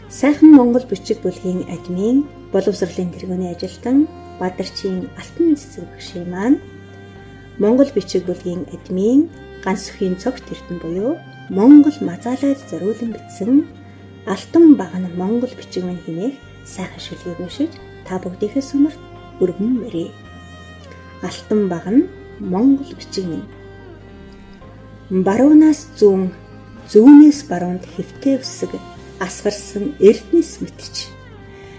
Сайхан Монгол бичиг бүлгийн админ, боловсролын тэргүүний ажилтан Бадарчин Алтан цэцэг багшийн маань Монгол бичиг бүлгийн админ ганц өхийн цогт эрдэнэ буюу Монгол мазаалаад зориулан бичсэн Алтан багна Монгол бичиг минь хэмээх сайхан шүлгийг уншиж та бүгдийнхээ сумарт өргөн мэрье. Алтан багна Монгол бичиг минь. Баруунаас зүүн, зүүнээс баруунд хэвтээ өсөг асгарсан эрдэнэс мэтч.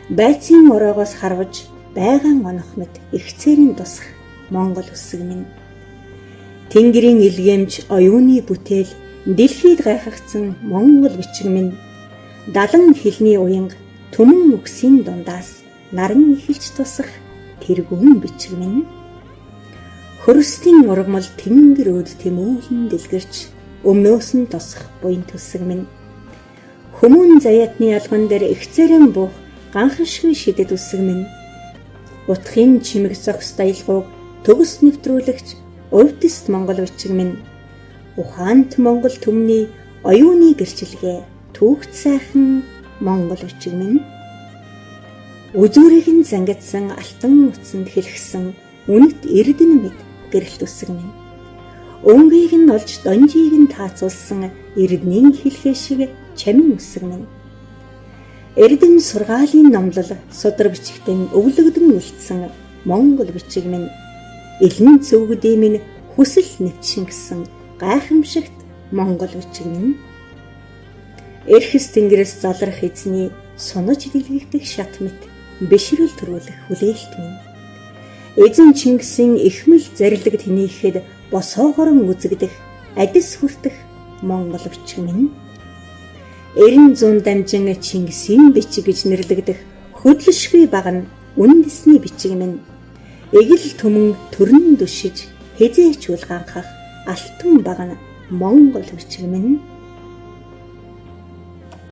Байцын ороогоос харваж байгаан онох мэт ихцээрийн тусах Монгол үсэг минь. Тэнгэрийн илгээмж оюуны бүтээл дэлхийд гайхагдсан Монгол бичиг минь. Далан хэлний уянга түмэн үгсийн дундаас наран эхэлж тусах тэргүүн бичиг минь. Хөрөстийн ургамал тэнгэр өд тэмүүлэн дэлгэрч өмнөөс нь тусах буян төсөг минь. Хүмүүн заяатны албан дээр ихцээрэн буух ганхашгүй шидэд үсэг минь. Утгын чимэг зогс даялгууг төгс нэвтрүүлэгч Увдист Монгол бичиг минь. Ухаант Монгол түмний оюуны гэрчилгээ түүхт сайхан Монгол бичиг минь. Үзүүрийг нь зангидсан алтан утсанд хэлгсэн үнэт эрдэнэ мэд гэрэлт үсэг минь. Өнгийг нь олж донжийг нь таацуулсан эрдэнийн хэлхээ шиг чамин үсэг минь. Эрдэнэ сургаалын номлол судар бичгтэн өвлөгдөн үлдсэн Монгол бичиг минь. Илэн цөвгдээ минь хүсэл нэвчшин гайхамшигт Монгол бичиг минь. Эрхэс тэнгэрээс залрах эзний сунаж дэлгэгдэх шат мэт бишрэл төрүүлэх хүлээлт минь. Эзэн Чингисийн ихмэл зарилэг тэнийхэд босоогорон үзэгдэх адис хүртэх Монгол бичиг минь. 90 дамжин Чингисийн бичиг гэж нэрлэгдэх хөдлөшгүй багна үндэсний бичиг минь. Эгэл төмөн төрн дөшиж хизээч улгаанхах алтан багна Монгол бичиг минь.